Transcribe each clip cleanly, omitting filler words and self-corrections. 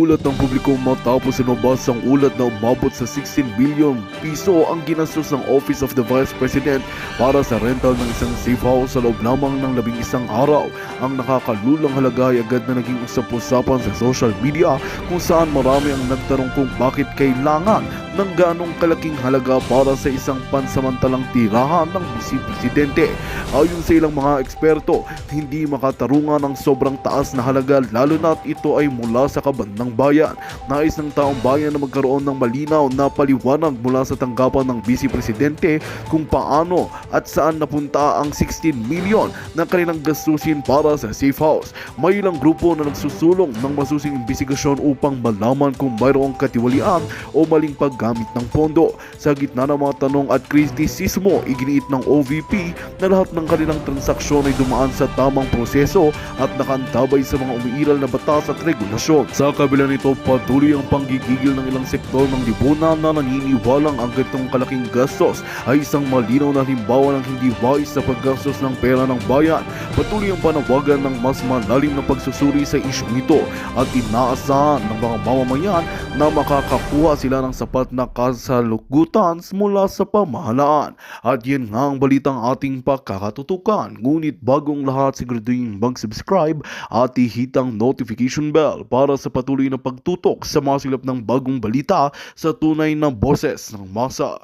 Nagulat ang publiko matapos sinubas ang ulat na umabot sa 16 billion piso ang ginastos ng Office of the Vice President para sa rental ng isang safe house sa loob lamang ng 11 araw. Ang nakakalulang halaga ay agad na naging usap-usapan sa social media kung saan marami ang nagtanong kung bakit kailangan ng ganong kalaking halaga para sa isang pansamantalang tirahan ng Bise Presidente. Ayon sa ilang mga eksperto, hindi makatarungan ang sobrang taas na halaga lalo na't ito ay mula sa kabandang bayan. Nais ng taong bayan na magkaroon ng malinaw na paliwanag mula sa tanggapan ng Bise Presidente kung paano at saan napunta ang 16 million na kanilang gastusin para sa safe house. May ilang grupo na nagsusulong ng masusing imbestigasyon upang malaman kung mayroong katiwalian o maling paggamit ng pondo. Sa gitna ng mga tanong at kritisismo, iginiit ng OVP na lahat ng kanilang transaksyon ay dumaan sa tamang proseso at nakantabay sa mga umiiral na batas at regulasyon. Sa kabila nito, patuloy ang panggigigil ng ilang sektor ng lipunan na naniniwalang ang ganitong kalaking gastos ay isang malinaw na halimbawa ng hindi wais sa paggastos ng pera ng bayan. Patuloy ang panawagan ng mas malalim na pagsusuri sa isyong ito at inaasahan ng mga mamamayan na makakakuha sila ng sapat na kasalugutan mula sa pamahalaan. At yan nga ang balitang ating pakakatutukan. Ngunit bagong lahat, siguraduhin mag-subscribe at ihitang notification bell para sa patuloy na pagtutok sa mga silap ng bagong balita sa tunay na boses ng MASA.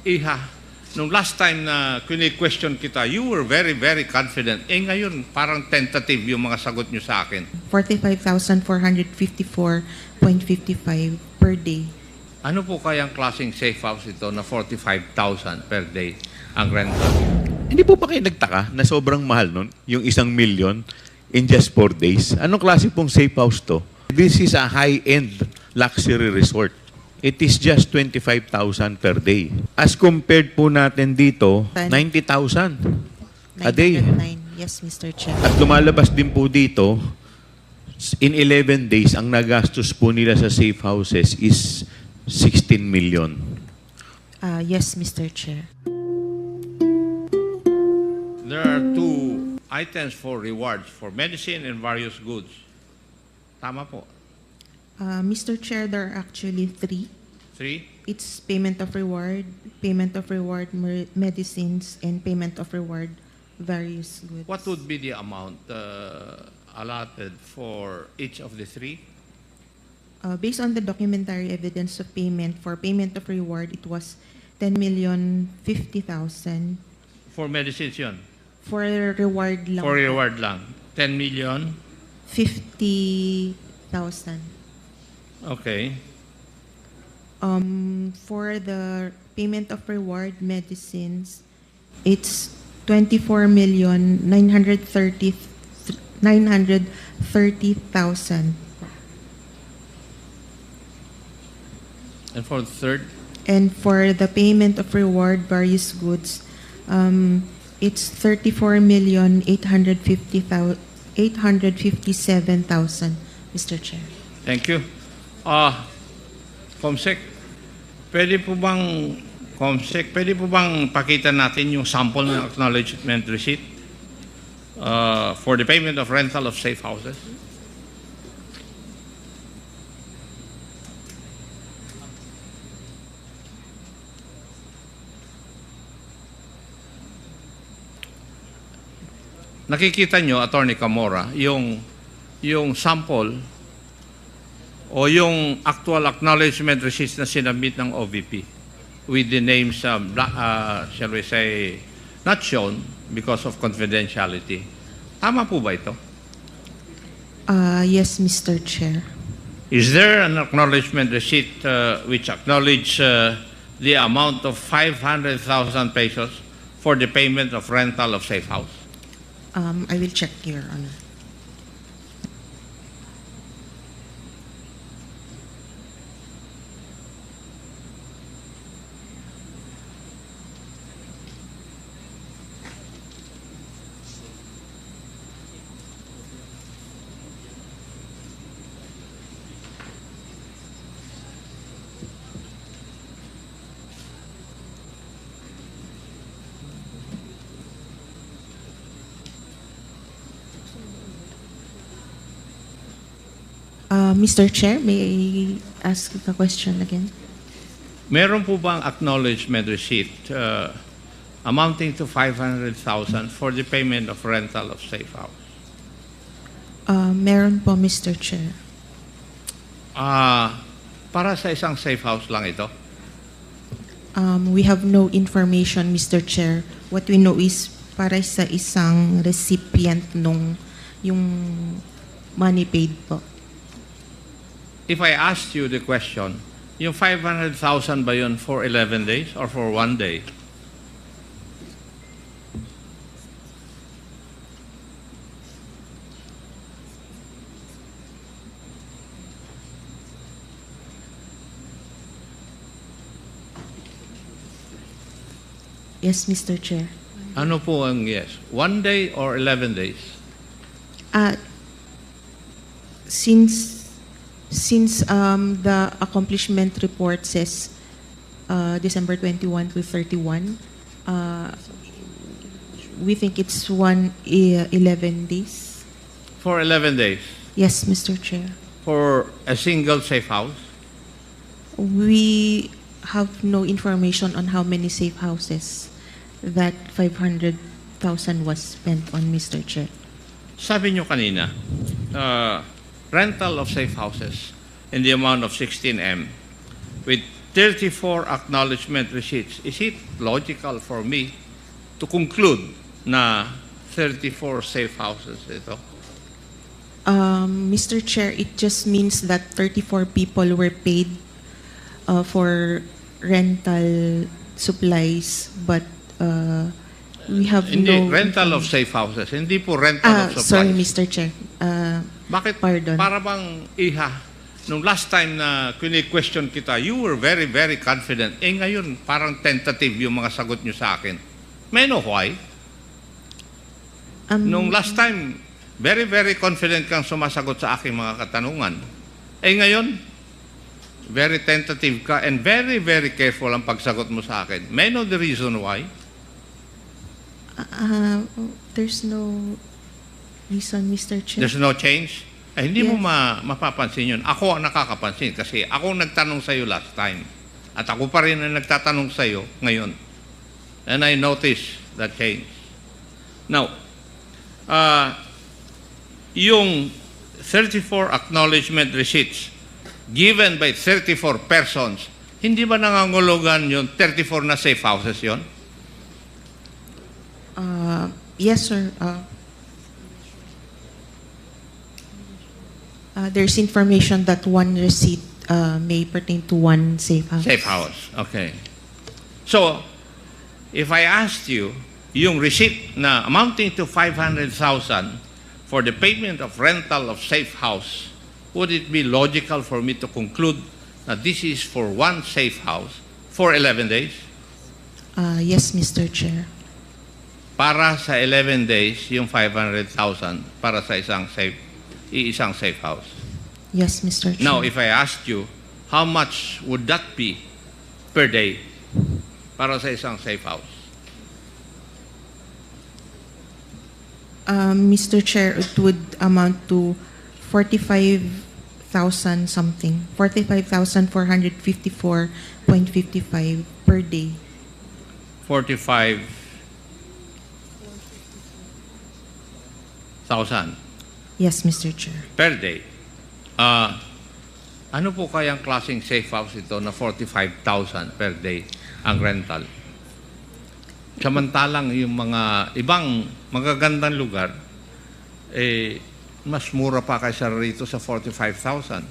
Iha, nung last time na question kita, you were very, very confident. Ngayon, parang tentative yung mga sagot nyo sa akin. 45,454.55 per day. Ano po kayang klaseng safe house ito na 45,000 per day ang rental? Hindi po ba kayo nagtaka na sobrang mahal nun, yung 1 million in just 4 days? Anong klase pong safe house to? This is a high-end luxury resort. It is just 25,000 per day. As compared po natin dito, 90,000 a day. 909. Yes, Mr. Chair. At lumalabas din po dito, in 11 days, ang nagastos po nila sa safe houses is 16 million. Yes, Mr. Chair. There are 2 items for rewards for medicine and various goods. Tama po. Mr. Chair, there are actually 3. 3? It's payment of reward medicines, and payment of reward various goods. What would be the amount allotted for each of the 3? Based on the documentary evidence of payment, for payment of reward, it was 10,050,000. For medicines yun? For reward lang. For reward lang. 10 million? 50,000. Okay. For the payment of reward medicines, it's 24,930,000. And for the third? And for the payment of reward various goods, it's 34,857,000, Mr. Chair. Thank you. Comsec, pwede po bang pakita natin yung sample ng acknowledgement receipt for the payment of rental of safe houses? Nakikita nyo, Attorney Camora, yung sample o yung actual acknowledgement receipt na sinabit ng OVP with the names, shall we say, not shown because of confidentiality. Tama po ba ito? Yes, Mr. Chair. Is there an acknowledgement receipt which acknowledge the amount of 500,000 pesos for the payment of rental of safe house? I will check, Your Honor. Mr. Chair, may I ask the question again? Meron po bang acknowledgement receipt amounting to 500,000 for the payment of rental of safe house? Meron po, Mr. Chair. Para sa isang safe house lang ito? We have no information, Mr. Chair. What we know is para sa isang recipient nung yung money paid po. If I asked you the question, yung 500,000 ba yun for 11 days or for 1 day? Yes, Mr. Chair. Ano po ang yes? 1 day or 11 days? Since the accomplishment report says December 21 to 31, we think it's 11 days. For 11 days? Yes, Mr. Chair. For a single safe house? We have no information on how many safe houses that 500,000 was spent on, Mr. Chair. Sabi nyo kanina, rental of safe houses in the amount of 16M with 34 acknowledgement receipts. Is it logical for me to conclude na 34 safe houses ito? Mr. Chair, it just means that 34 people were paid for rental supplies, but we have Hindi, no... rental of safe houses. Hindi po rental of supplies. Sorry, Mr. Chair. Bakit? Pardon. Para bang iha, nung last time na question kita, you were very, very confident. Eh ngayon, parang tentative yung mga sagot nyo sa akin. May know why? Nung last time, very, very confident kang sumasagot sa aking mga katanungan. Eh ngayon, very tentative ka and very, very careful ang pagsagot mo sa akin. May know the reason why? There's no reason, Mr. Chair. There's no change? Eh, hindi mo Yes. mapapansin yun. Ako ang nakakapansin kasi ako ang nagtanong sa iyo last time. At ako pa rin ang nagtatanong sa iyo ngayon. And I noticed that change. Now, yung 34 acknowledgement receipts given by 34 persons, hindi ba nangangulugan yung 34 na safe houses yon? Yes, sir. There's information that one receipt may pertain to one safe house. Safe house, okay. So, if I asked you, yung receipt na amounting to 500,000 for the payment of rental of safe house, would it be logical for me to conclude that this is for one safe house for 11 days? Yes, Mr. Chair. Para sa 11 days, yung 500,000 para sa isang safe house. Yes, Mr. Chair. Now, if I asked you, how much would that be per day para sa isang safe house? Mr. Chair, it would amount to 45,000 something. 45,454.55 per day. 45,000 Yes, Mr. Chair. per day. Ano po kayang klaseng safe house ito na 45,000 per day ang rental? Samantalang yung mga ibang magagandang lugar, eh, mas mura pa kaysa rito sa 45,000.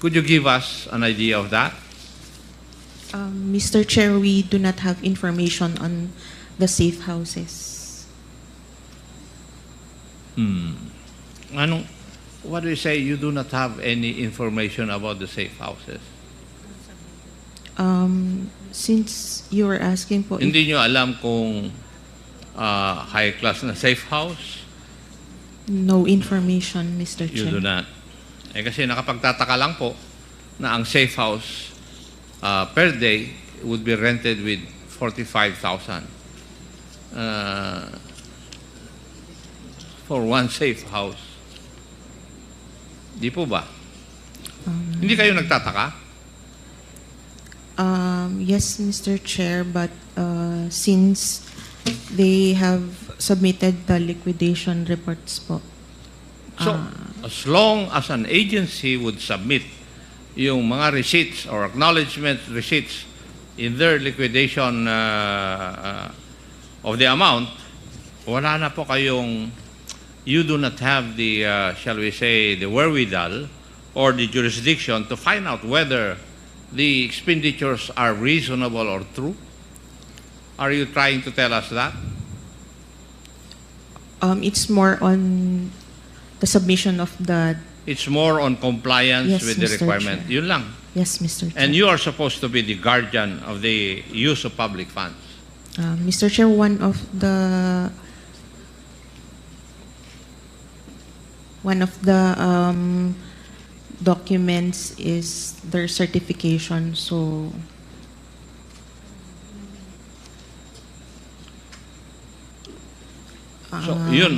Could you give us an idea of that? Mr. Chair, we do not have information on the safe houses. What do you say? You do not have any information about the safe houses? Since you were asking po, Hindi nyo alam kung high class na safe house? no information, Mr. You Chair. do not. Eh kasi nakapagtataka lang po na ang safe house per day would be rented with 45,000 for one safe house. Di po ba? Hindi kayo nagtataka? Yes, Mr. Chair, but since they have submitted the liquidation reports po. So, as long as an agency would submit yung mga receipts or acknowledgement receipts in their liquidation of the amount, wala na po kayong, you do not have the, shall we say, the wherewithal or the jurisdiction to find out whether the expenditures are reasonable or true? Are you trying to tell us that? It's more on the submission of the... It's more on compliance Yes, with the Mr. requirement. Chair. Yun lang. Yes, Mr. Chair. And you are supposed to be the guardian of the use of public funds. Mr. Chair, one of the documents is their certification, so So, yun,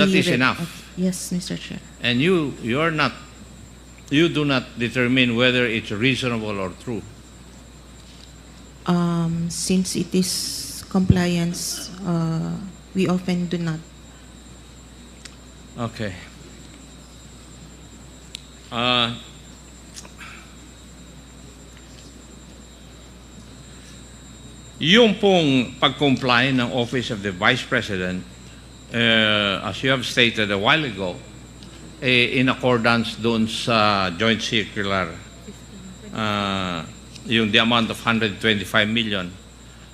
that is enough. Yes, Mr. Chair. And you do not determine whether it's reasonable or true. Since it is compliance, we often do not. Okay. Yung pong pag-comply ng Office of the Vice President, as you have stated a while ago, in accordance doon sa joint circular, yung the amount of 125 million.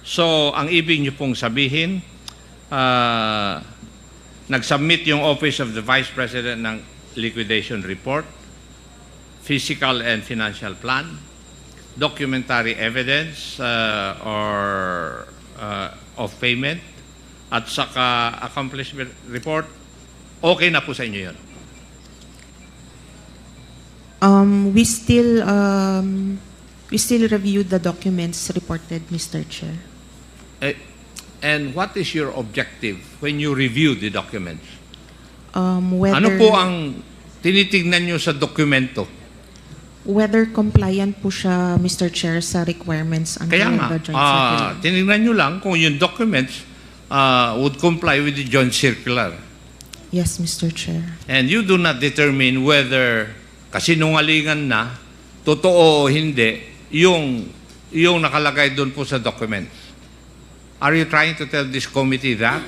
So, ang ibig niyo pong sabihin, nag-submit yung Office of the Vice President ng liquidation report, physical and financial plan, documentary evidence of payment, at saka accomplishment report, okay na po sa inyo yun? We still review the documents reported, Mr. Chair. And what is your objective when you review the documents? Whether, Ano po ang tinitingnan nyo sa dokumento? whether compliant po siya, Mr. Chair, sa requirements under Kaya nga, the joint circular. tinignan nyo lang kung yung documents would comply with the joint circular. Yes, Mr. Chair. And you do not determine whether kasinungalingan na, totoo o hindi, yung nakalagay doon po sa documents. Are you trying to tell this committee that?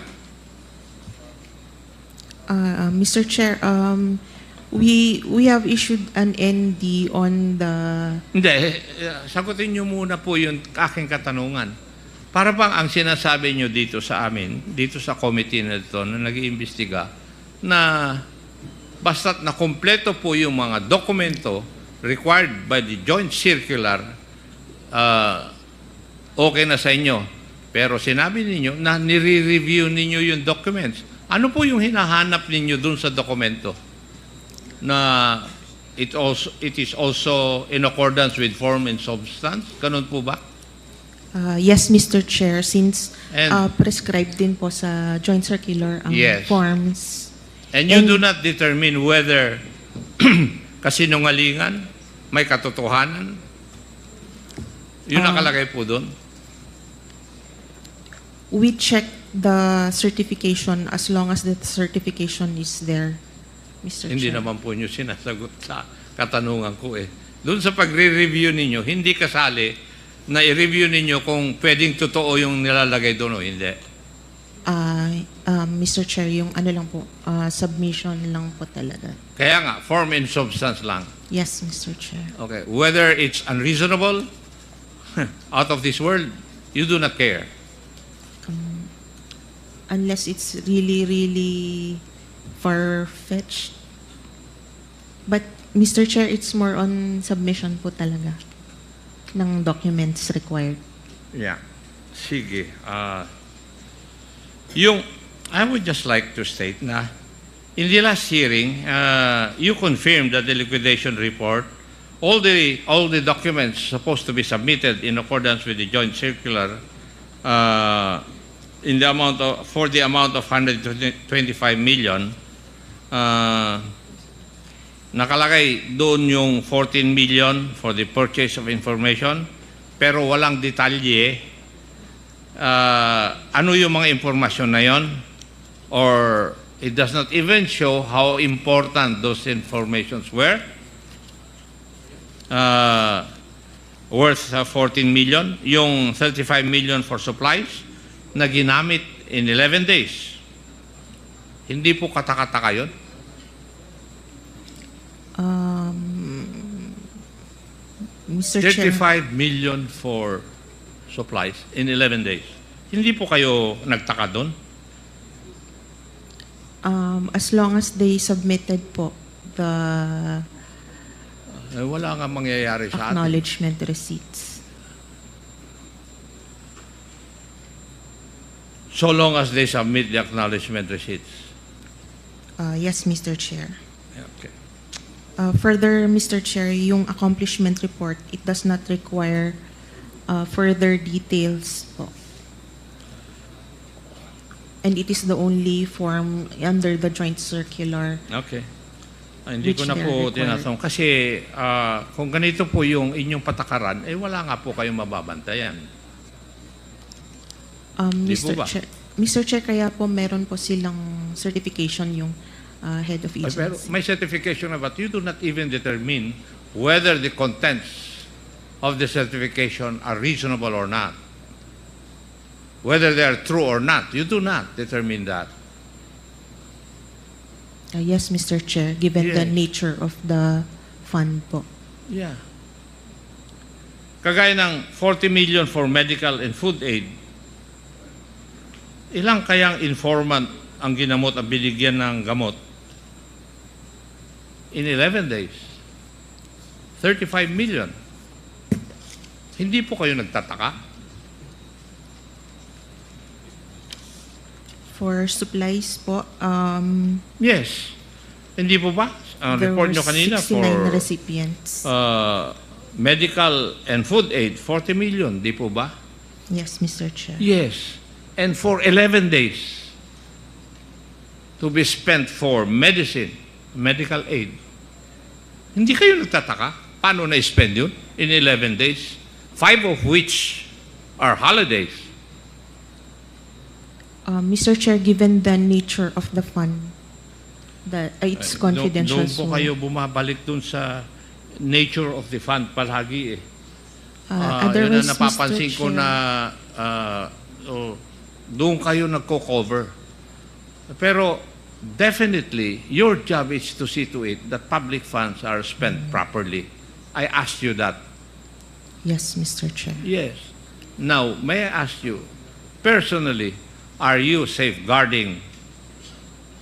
Mr. Chair, we have issued an ND on the... Hindi, sagutin nyo muna po yung aking katanungan. Para bang ang sinasabi nyo dito sa amin, dito sa committee na ito na nag-iimbestiga, na basta't na kompleto po yung mga dokumento required by the joint circular, okay na sa inyo. Pero sinabi ninyo na nire-review ninyo yung documents. Ano po yung hinahanap ninyo dun sa dokumento? Na it is also in accordance with form and substance? Ganun po ba? Yes, Mr. Chair, since And- prescribed din po sa joint circular ang Yes. forms. And you do not determine whether kasinungalingan, may katotohanan? Yun nakalagay po doon? We check the certification as long as the certification is there, Mr. Hindi Chair. naman po nyo sinasagot sa katanungan ko eh. Doon sa pagre-review ninyo, hindi kasali na i-review ninyo kung pwedeng totoo yung nilalagay doon o hindi. Mr. Chair, yung ano lang po, submission lang po talaga. Kaya nga, form and substance lang. Yes, Mr. Chair. Okay. Whether it's unreasonable, out of this world, you do not care. Unless it's really, really far-fetched. But, Mr. Chair, it's more on submission po talaga ng documents required. Yeah. Sige. I would just like to state na in the last hearing, you confirmed that the liquidation report, all the documents supposed to be submitted in accordance with the joint circular, for the amount of 125 million, nakalagay doon yung 14 million for the purchase of information, pero walang detalye ano yung mga impormasyon na yon, or it does not even show how important those informations were. Worth 14 million, yung 35 million for supplies na ginamit in 11 days. Hindi po katakataka yun? Mr. Chair, 35 million for supplies in 11 days. Hindi po kayo nagtaka doon? as long as they submitted po the Wala nga mangyayari sa atin. acknowledgement receipts. So long as they submit the acknowledgement receipts. Yes, Mr. Chair. Okay. Further, Mr. Chair, yung accomplishment report, it does not require further details po. And it is the only form under the joint circular. Okay. Hindi ko Which na they po are required. tinatong. Kasi kung ganito po yung inyong patakaran, wala nga po kayong mababantayan. Di po ba? Mr. Chair, kaya po meron po silang certification yung head of agency. Pero may certification na, but you do not even determine whether the contents of the certification are reasonable or not. Whether they are true or not, you do not determine that. Yes, Mr. Chair, given the Yes. nature of the fund po. Yeah. Kagaya ng 40 million for medical and food aid, ilang kayang informant ang ginamot at binigyan ng gamot? In 11 days. 35 million. Hindi po kayo nagtataka? For supplies po, Yes. Hindi po ba? Ang there report were nyo kanina 69 for recipients. medical and food aid, 40 million. Di po ba? Yes, Mr. Chair. Yes. And for 11 days to be spent for medicine, medical aid. Hindi kayo nagtataka? Paano na-spend yun in 11 days? 5 of which are holidays. Mr. Chair, given the nature of the fund, that it's confidential. Doon po so, kayo bumabalik doon sa nature of the fund palagi eh. Yun otherwise, ang napapansin Mr. ko Chair, na doon kayo nagko-cover. Pero definitely, your job is to see to it that public funds are spent properly. I asked you that. Yes, Mr. Chair. Yes. Now, may I ask you, personally, are you safeguarding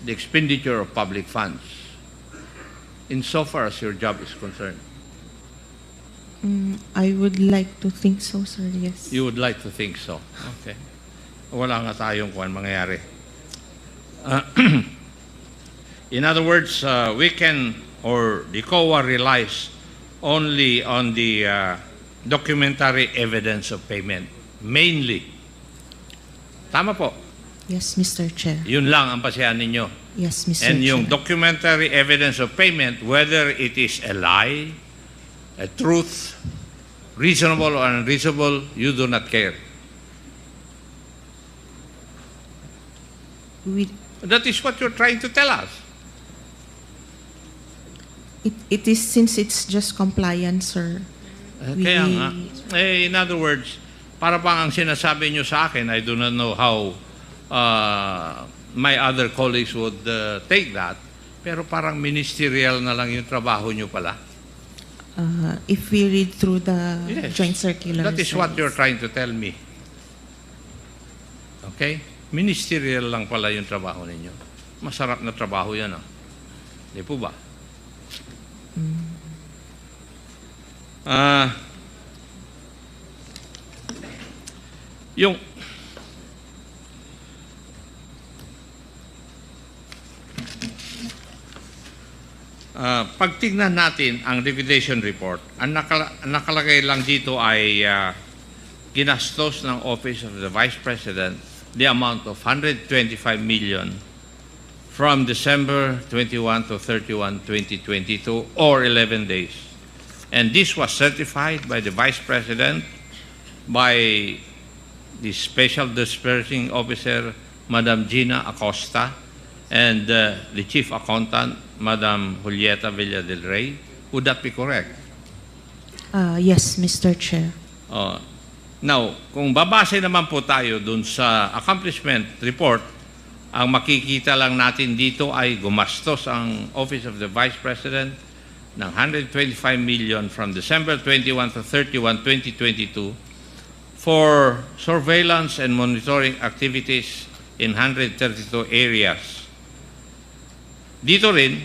the expenditure of public funds insofar as your job is concerned? I would like to think so, sir. Yes. You would like to think so. Okay. Wala nga tayong kuwan mangyayari. In other words, we can, or the COA relies only on the documentary evidence of payment. Mainly. Tama po. Yes, Mr. Chair. Yun lang ang pasihan ninyo. Yes, Mr. And Chair. yung documentary evidence of payment, whether it is a lie, a truth, reasonable or unreasonable, you do not care. That is what you're trying to tell us. It is, since it's just compliance, sir. Kaya nga. In other words, para pang ang sinasabi nyo sa akin, I do not know how my other colleagues would take that, pero parang ministerial na lang yung trabaho nyo pala. If we read through the Yes. joint circular. That is sir, what you're yes. trying to tell me. Okay? Ministerial lang pala yung trabaho ninyo. Masarap na trabaho yan, ah. Di po ba? Yung pagtignan natin ang liquidation report, ang nakalagay lang dito ay ginastos ng Office of the Vice President the amount of 125 million from December 21 to 31, 2022, or 11 days. And this was certified by the Vice President, by the Special Dispersing Officer, Madam Gina Acosta, and the Chief Accountant, Madam Julieta Villa del Rey. Would that be correct? Yes, Mr. Chair. Now, kung babase naman po tayo dun sa accomplishment report, ang makikita lang natin dito ay gumastos ang Office of the Vice President ng 125 million from December 21 to 31, 2022 for surveillance and monitoring activities in 132 areas. Dito rin,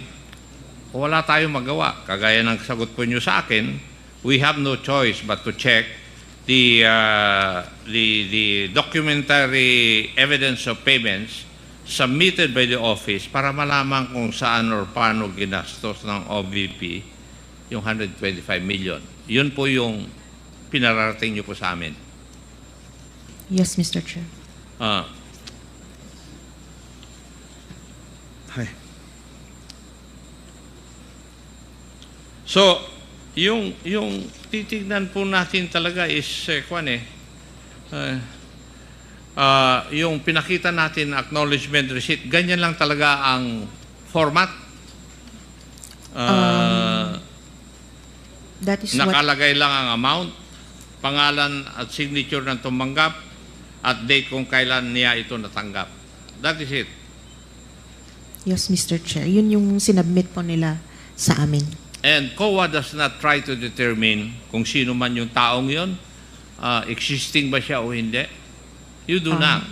wala tayong magawa. Kagaya ng sagot po nyo sa akin, we have no choice but to check the documentary evidence of payments submitted by the office para malaman kung saan or paano ginastos ng OVP yung 125 million. Yun po yung pinararating nyo po sa amin. Yes, Mr. Chair. So, yung titignan po natin talaga is yung pinakita natin na acknowledgement receipt, ganyan lang talaga ang format. That is what... Nakalagay lang ang amount, pangalan at signature ng tumanggap, at date kung kailan niya ito natanggap. That is it. Yes, Mr. Chair. Yun yung sinubmit po nila sa amin. And COA does not try to determine kung sino man yung taong yun, existing ba siya o hindi. You do not.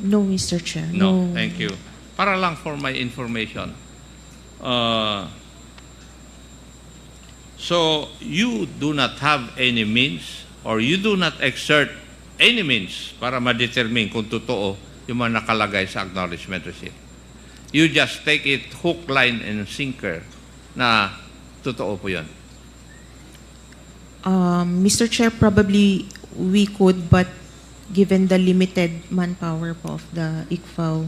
No, Mr. Chair. No, thank you. Para lang for my information. So, you do not have any means or you do not exert any means para ma-determine kung totoo yung mga nakalagay sa acknowledgement receipt. You just take it hook, line, and sinker na totoo po yun. Mr. Chair, probably we could, but given the limited manpower po of the ICFAO.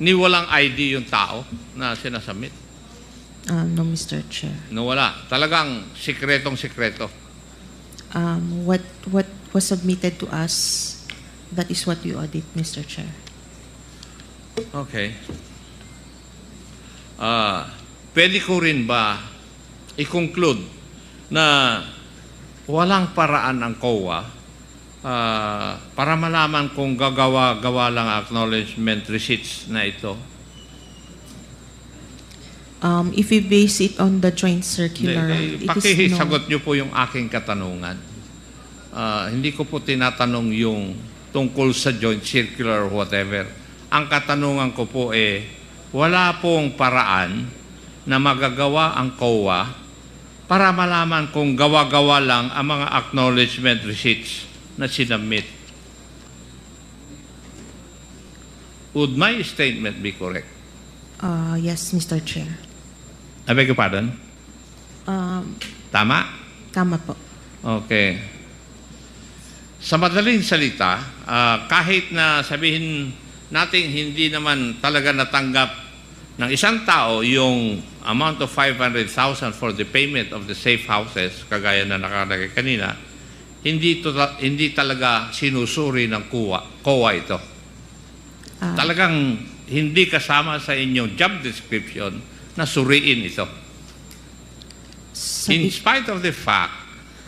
Ni walang ID yung tao na sinasubmit? No, Mr. Chair. No, wala. Talagang sikretong-sikreto. What was submitted to us, that is what we audit, Mr. Chair. Okay. Pwede ko rin ba i-conclude na walang paraan ang COA para malaman kung gagawa-gawa lang acknowledgement receipts na ito? If we base it on the joint circular, it is pakisagot nyo po yung aking katanungan. Hindi ko po tinatanong yung tungkol sa joint circular or whatever. Ang katanungan ko po wala pong paraan na magagawa ang COA para malaman kung gawa-gawa lang ang mga acknowledgement receipts na sinubmit. Would my statement be correct? Yes, Mr. Chair. I beg your pardon? Tama? Tama po. Okay. Sa madaling salita, kahit na sabihin natin hindi naman talaga natanggap ng isang tao yung amount of 500,000 for the payment of the safe houses, kagaya na nakalagay kanina, hindi talaga sinusuri ng COA ito. Talagang hindi kasama sa inyong job description na suriin ito. In spite of the fact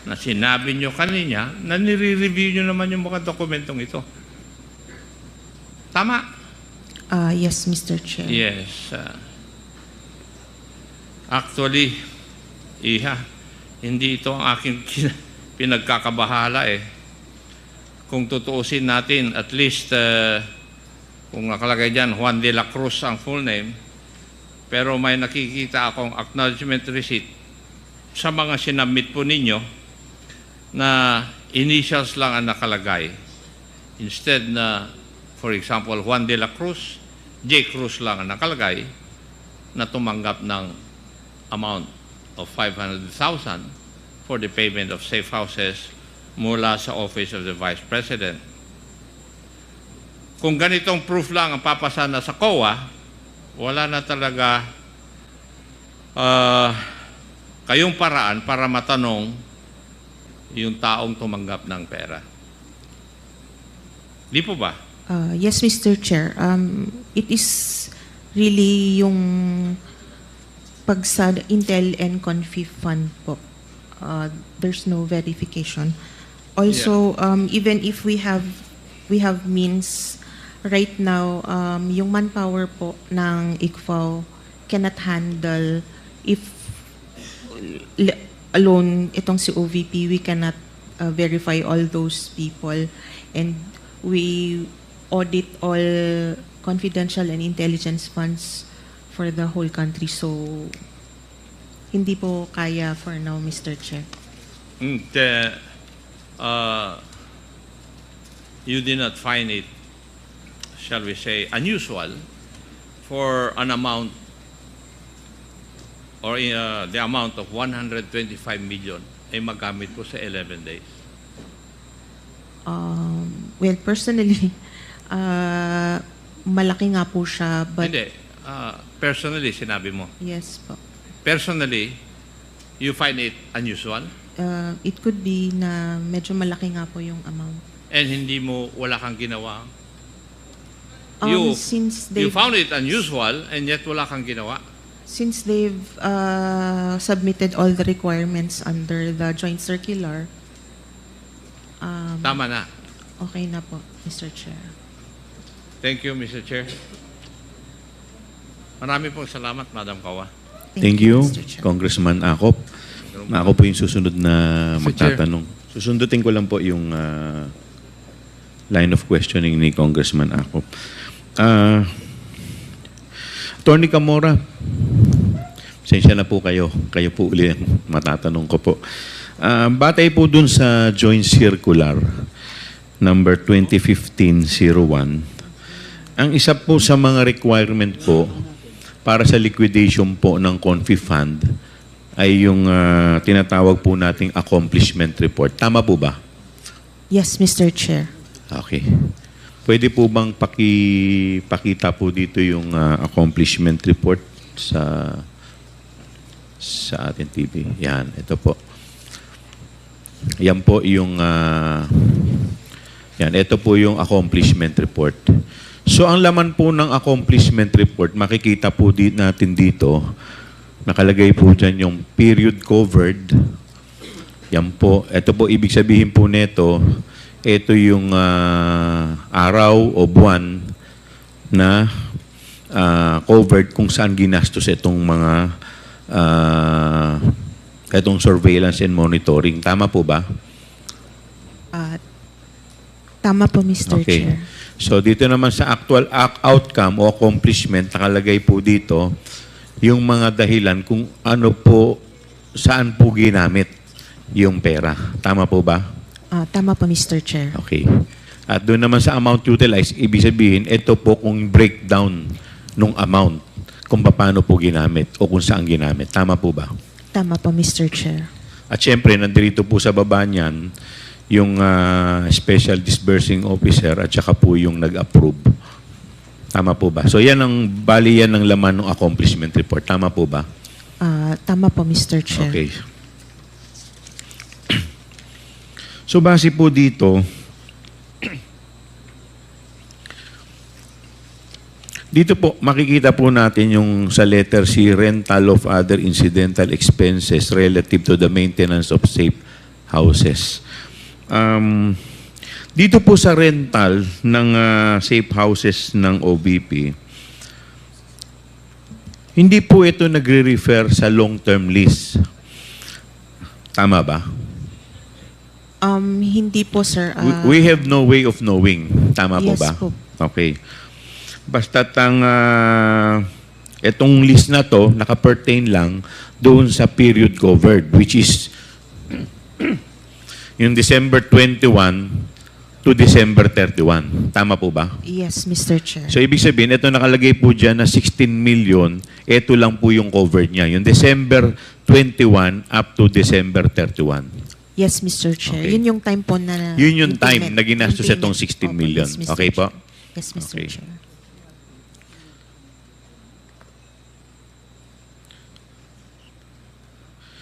na sinabi nyo kanina na nire-review nyo naman yung mga dokumentong ito. Tama? Yes, Mr. Chair. Yes. Actually, hindi ito ang aking pinagkakabahala Kung tutuusin natin, at least, kung nakalagay dyan, Juan de la Cruz ang full name, pero may nakikita akong acknowledgement receipt sa mga sinabmit po ninyo na initials lang ang nakalagay. Instead na, for example, Juan de la Cruz, J. Cruz lang ang nakalagay na tumanggap ng amount of 500,000 for the payment of safe houses mula sa Office of the Vice President. kung ganitong proof lang ang papasa na sa COA, wala na talaga kayong paraan para matanong yung taong tumanggap ng pera. Di po ba? Yes, Mr. Chair. It is really yung pag sa Intel and Confi Fund po, there's no verification. Also, even if we have means right now, yung manpower po ng ICFAO cannot handle if alone itong si OVP, we cannot verify all those people, and we audit all confidential and intelligence funds for the whole country. So, hindi po kaya for now, Mr. Chair. You did not find it, shall we say, unusual for an amount or the amount of 125 million ay magamit po sa 11 days? Well, personally, malaki nga po siya, but Hindi. Personally, sinabi mo. yes po. Personally, you find it unusual? It could be na medyo malaki nga po yung amount. And hindi mo, wala kang ginawa? Since You they've found it unusual and yet wala kang ginawa? Since they've submitted all the requirements under the joint circular, Tama na. okay na po, Mr. Chair. Thank you, Mr. Chair. Marami pong salamat, Madam Kawa. Thank you, Mr. Chair. Congressman Akop. Ako po yung susunod na magtatanong. Susundutin ko lang po yung line of questioning ni Congressman Akop. Attorney Camora, pasensya na po kayo. Kayo po uli ang matatanong ko po. Batay po dun sa Joint Circular number 2015-01, ang isa po sa mga requirement po para sa liquidation po ng Confi Fund ay yung tinatawag po nating accomplishment report. Tama po ba? Yes, Mr. Chair. Okay. Pwede po bang pakita po dito yung accomplishment report sa ating TV? Yan, ito po. Yan po yung ito po yung accomplishment report. So ang laman po ng accomplishment report, makikita po natin dito, nakalagay po dyan yung period covered. Yan po. Ito po, ibig sabihin po nito, ito yung araw o buwan na covered kung saan ginastos itong mga itong surveillance and monitoring. Tama po ba? Tama po, Mr. Okay. Chair. So dito naman sa actual outcome o accomplishment, nakalagay po dito yung mga dahilan kung ano po, saan po ginamit yung pera. Tama po ba? Tama po, Mr. Chair. Okay. At doon naman sa amount utilized, ibig sabihin, ito po kung breakdown nung amount, kung paano po ginamit o kung saan ginamit. Tama po ba? Tama po, Mr. Chair. At syempre, nandito po sa baba niyan, yung special disbursing officer at saka po yung nag-approve. Tama po ba? So yan ang, bali yan ang laman ng accomplishment report. Tama po ba? Tama po, Mr. Chair. Okay. So base po dito, dito po makikita po natin yung sa letter C, rental of other incidental expenses relative to the maintenance of safe houses. Dito po sa rental ng safe houses ng OVP, hindi po ito nagre-refer sa long-term lease. Tama ba? Hindi po, sir. We have no way of knowing. Tama po Yes ba? po. Okay. Basta't ang itong list na to naka-pertain lang doon sa period covered, which is yung December 21 to December 31. Tama po ba? Yes, Mr. Chair. So, ibig sabihin, ito nakalagay po dyan na 16 million, ito lang po yung covered niya. Yung December 21 up to December 31. Yes, Mr. Chair. Okay. Yun yung time po na... Yun yung time payment- na ginastos yung itong payment. 16 million. Yes, Mr. Okay po? Chair. Yes, Mr. Okay. Chair.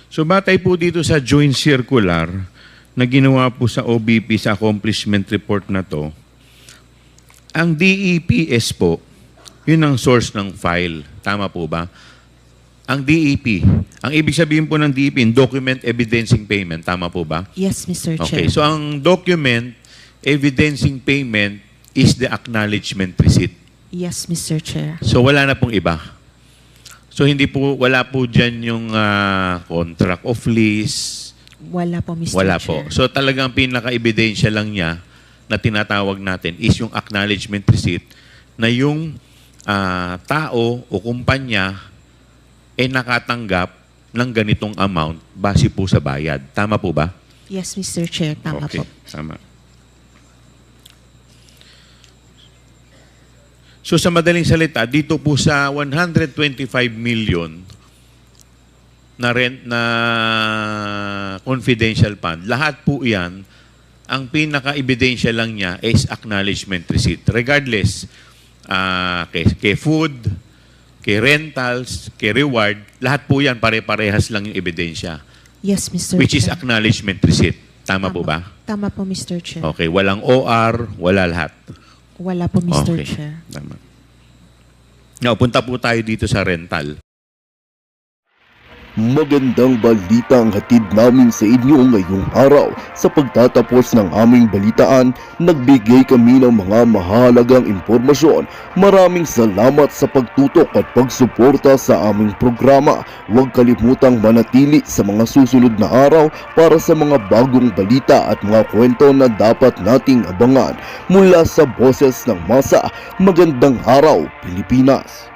So batay po dito sa joint circular na ginawa po sa OBP sa accomplishment report na to, ang DEPS po, yun ang source ng file. Tama po ba? Ang DEP, ang ibig sabihin po ng DEP, document evidencing payment. Tama po ba? Yes, Mr. Okay, Chair. so ang document evidencing payment is the acknowledgement receipt. Yes, Mr. Chair. So wala na pong iba. So wala po dyan yung contract of lease. Wala po, Mr. Wala Chair. po. So talagang pinaka-ebidensya lang niya na tinatawag natin is yung acknowledgement receipt na yung tao o kumpanya ay nakatanggap ng ganitong amount base po sa bayad. Tama po ba? Yes, Mr. Chair. Tama Okay, po. tama. So sa madaling salita, dito po sa 125 million na rent na confidential fund, lahat po yan, ang pinaka-ebidensya lang niya is acknowledgement receipt. Regardless, kay food, kay rentals, kay reward, lahat po yan pare-parehas lang yung ebidensya. Yes, Mr. Which is Chair. acknowledgement receipt. Tama po ba? Tama po, Mr. Chair. Okay, walang OR, wala lahat. Wala po, Mr. Okay. Chair. Tama. Now, punta po tayo dito sa rental. Magandang balita ang hatid namin sa inyo ngayong araw. Sa pagtatapos ng aming balitaan, nagbigay kami ng mga mahalagang impormasyon. Maraming salamat sa pagtutok at pagsuporta sa aming programa. Huwag kalimutang manatili sa mga susunod na araw para sa mga bagong balita at mga kwento na dapat nating abangan. Mula sa Boses ng MASA, magandang araw, Pilipinas!